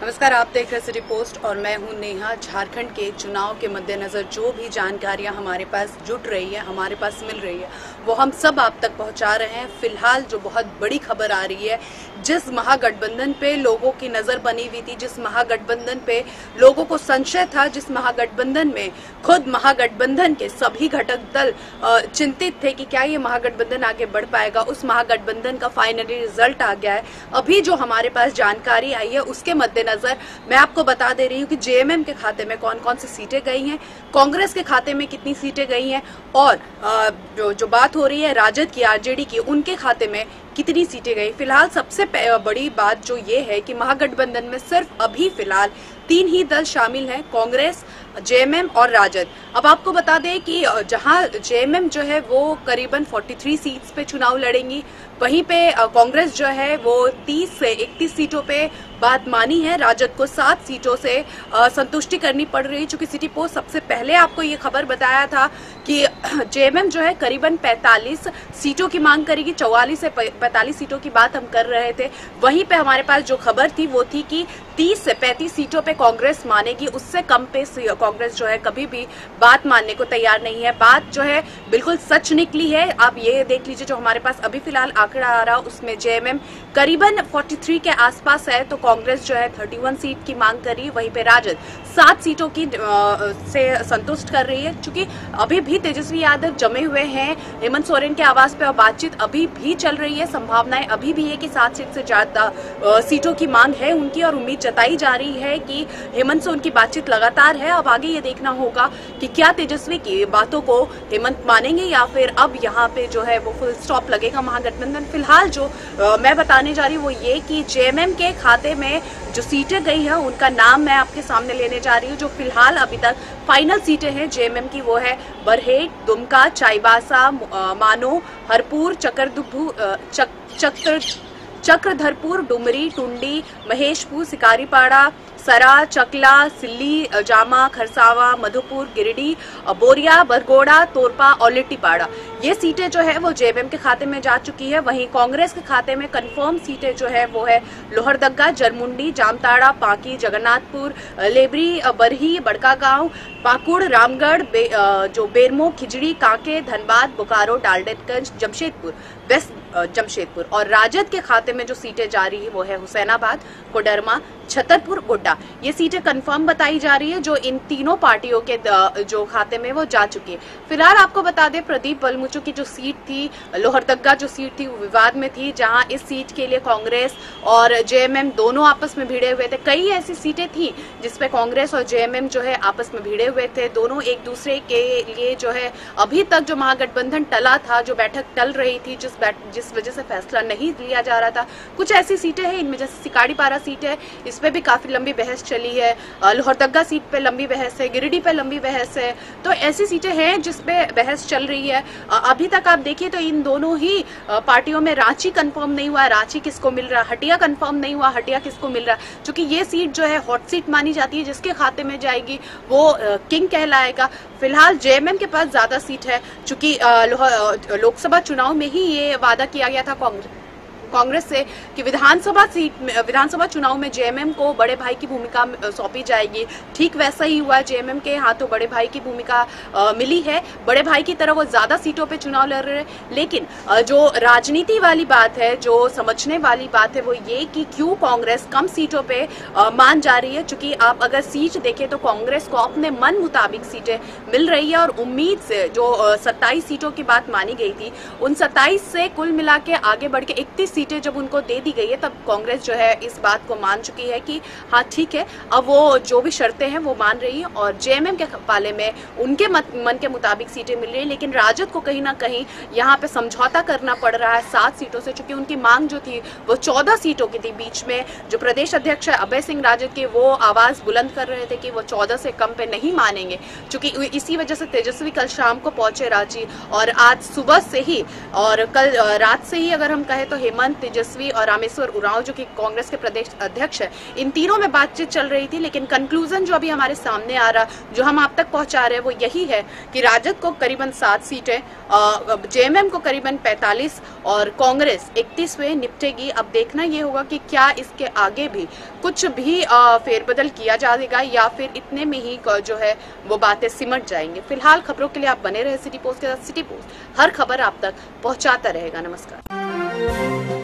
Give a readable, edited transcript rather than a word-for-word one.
नमस्कार, आप देख रहे सिटी पोस्ट और मैं हूं नेहा। झारखंड के चुनाव के मद्देनजर जो भी जानकारियां हमारे पास जुट रही है, हमारे पास मिल रही है, वो हम सब आप तक पहुंचा रहे हैं। फिलहाल जो बहुत बड़ी खबर आ रही है, जिस महागठबंधन पे लोगों की नजर बनी हुई थी, जिस महागठबंधन पे लोगों को संशय था, जिस महागठबंधन में खुद महागठबंधन के सभी घटक दल चिंतित थे कि क्या ये महागठबंधन आगे बढ़ पाएगा, उस महागठबंधन का फाइनली रिजल्ट आ गया है। अभी जो हमारे पास जानकारी आई है उसके मद्देनजर मैं आपको बता दे रही हूँ कि जेएमएम के खाते में कौन कौन सी सीटें गई हैं, कांग्रेस के खाते में कितनी सीटें गई हैं और जो बात हो रही है राजद की, आरजेडी की, उनके खाते में कितनी सीटें गई। फिलहाल सबसे बड़ी बात जो ये है कि महागठबंधन में सिर्फ अभी फिलहाल 3 ही दल शामिल हैं, कांग्रेस, जेएमएम और राजद। अब आपको बता दें कि जहां जेएमएम जो है वो करीबन 43 सीट्स पे चुनाव लड़ेंगी, वहीं पे कांग्रेस जो है वो 30 से 31 सीटों पे बात मानी है। राजद को 7 सीटों से संतुष्टि करनी पड़ रही है। चूंकि सिटी पोस्ट सबसे पहले आपको ये खबर बताया था कि जेएमएम जो है करीबन 45 सीटों की मांग करेगी, 44 से 45 सीटों की बात हम कर रहे थे। वहीं पे हमारे पास जो खबर थी वो थी कि 30 से 35 सीटों पे कांग्रेस मानेगी, उससे कम पे कांग्रेस जो है कभी भी बात मानने को तैयार नहीं है। बात जो है बिल्कुल सच निकली है। आप ये देख लीजिए, जो हमारे पास अभी फिलहाल आंकड़ा आ रहा उसमें जेएमएम करीबन 43 के आसपास है, तो कांग्रेस जो है 31 सीट की मांग कर रही है। वहीं पे राजद 7 सीटों की से संतुष्ट कर रही है। चूंकि अभी भी तेजस्वी यादव जमे हुए हैं हेमंत सोरेन के आवास पे और बातचीत अभी भी चल रही है। संभावनाएं अभी भी है कि 7 सीट से ज्यादा सीटों की मांग है उनकी और उम्मीद जताई जा रही है कि हेमंत से उनकी बातचीत लगातार है। अब आगे ये देखना होगा कि क्या तेजस्वी की बातों को हेमंत मानेंगे या फिर अब यहाँ पे जो है वो फुल स्टॉप लगेगा महागठबंधन। फिलहाल जो मैं बताने जा रही हूँ वो ये कि जेएमएम के खाते में जो सीटें गई हैं उनका नाम मैं आपके सामने लेने जा रही हूँ। जो फिलहाल अभी तक फाइनल सीटें हैं जेएमएम की वो है बरहेट, दुमका, चाईबासा, मानो, हरपुर, चक्रधरपुर, डुमरी, टुंडी, महेशपुर, सिकारीपाड़ा, सरा, चकला, सिल्ली, जामा, खरसावा, मधुपुर, गिरिडीह, बोरिया, बरगोड़ा, तोरपा और लिट्टीपाड़ा। ये सीटें जो है वो जेएमएम के खाते में जा चुकी है। वहीं कांग्रेस के खाते में कंफर्म सीटें जो है वो है लोहरदगा, जरमुंडी, जामताड़ा, पांकी, जगन्नाथपुर, लेबरी, बरही, बड़कागांव, पाकुड़, रामगढ़, जो बेरमो, खिजड़ी, कांके, धनबाद, बोकारो, डाल्टनगंज, जमशेदपुर, वेस्ट जमशेदपुर। और राजद के खाते में जो सीटें जा रही है वो है हुसैनाबाद, कोडरमा, छतरपुर, गोड्डा। ये सीटें कंफर्म बताई जा रही है जो इन तीनों पार्टियों के जो खाते में वो जा चुकी है। फिलहाल आपको बता दें प्रदीप बलमुचु की जो सीट थी, लोहरदगा जो सीट थी वो विवाद में थी, जहां इस सीट के लिए कांग्रेस और जेएमएम दोनों आपस में भिड़े हुए थे। कई ऐसी सीटें थी जिसपे कांग्रेस और जेएमएम जो है आपस में भिड़े हुए थे। दोनों एक दूसरे के लिए जो है अभी तक जो महागठबंधन टला था, जो बैठक टल रही थी, जिस वजह से फैसला नहीं लिया जा रहा था, कुछ ऐसी सीटें हैं इनमें, जैसे सिकारीपाड़ा सीट है, इस पे भी काफी लंबी बहस चली है। लोहरदगा सीट पे लंबी बहस है, गिरिडीह पे लंबी बहस है। तो ऐसी सीटें हैं जिसपे बहस चल रही है। अभी तक आप देखिए तो इन दोनों ही पार्टियों में रांची कंफर्म नहीं हुआ, रांची किसको मिल रहा, हटिया कंफर्म नहीं हुआ, हटिया किसको मिल रहा। क्योंकि ये सीट जो है हॉट सीट मानी जाती है, जिसके खाते में जाएगी वो किंग कहलाएगा। फिलहाल जेएमएम के पास ज्यादा सीट है, चूंकि लोकसभा चुनाव में ही ये वादा किया गया था कांग्रेस से कि विधानसभा चुनाव में जेएमएम को बड़े भाई की भूमिका सौंपी जाएगी। ठीक वैसा ही हुआ, जेएमएम के हाथों बड़े भाई की भूमिका मिली है। बड़े भाई की तरह वो ज्यादा सीटों पे चुनाव लड़ रहे हैं। लेकिन जो राजनीति वाली बात है, जो समझने वाली बात है, वो ये कि क्यों कांग्रेस कम सीटों पे मान जा रही है। चूंकि आप अगर सीट देखें तो कांग्रेस को अपने मन मुताबिक सीटें मिल रही है और उम्मीद से जो 27 सीटों की बात मानी गई थी, उन 27 से कुल मिला के आगे बढ़ के 31 सीटें जब उनको दे दी गई है, तब कांग्रेस जो है इस बात को मान चुकी है कि हाँ ठीक है, अब वो जो भी शर्तें हैं वो मान रही है और जेएमएम के पाले में उनके मन के मुताबिक सीटें मिल रही है। लेकिन राजद को कहीं ना कहीं यहाँ पे समझौता करना पड़ रहा है 7 सीटों से, चूंकि उनकी मांग जो थी वो 14 सीटों की थी। बीच में जो प्रदेश अध्यक्ष है अभय सिंह राजद के, वो आवाज बुलंद कर रहे थे कि वो 14 से कम पे नहीं मानेंगे। चूंकि इसी वजह से तेजस्वी कल शाम को पहुंचे रांची और आज सुबह से ही और कल रात से ही अगर हम कहें तो हेमंत हेमंत तेजस्वी और रामेश्वर उरांव जो कि कांग्रेस के प्रदेश अध्यक्ष है, इन तीनों में बातचीत चल रही थी। लेकिन कंक्लूजन जो अभी हमारे सामने आ रहा, जो हम आप तक पहुंचा रहे हैं, वो यही है कि राजद को करीबन 7 सीटें, जेएमएम को करीबन 45 और कांग्रेस 31 में निपटेगी। अब देखना ये होगा कि क्या इसके आगे भी कुछ भी फेरबदल किया जाएगा या फिर इतने में ही जो है वो बातें सिमट जाएंगे। फिलहाल खबरों के लिए आप बने रहे सिटी पोस्ट के साथ। सिटी पोस्ट हर खबर आप तक पहुंचाता रहेगा। नमस्कार।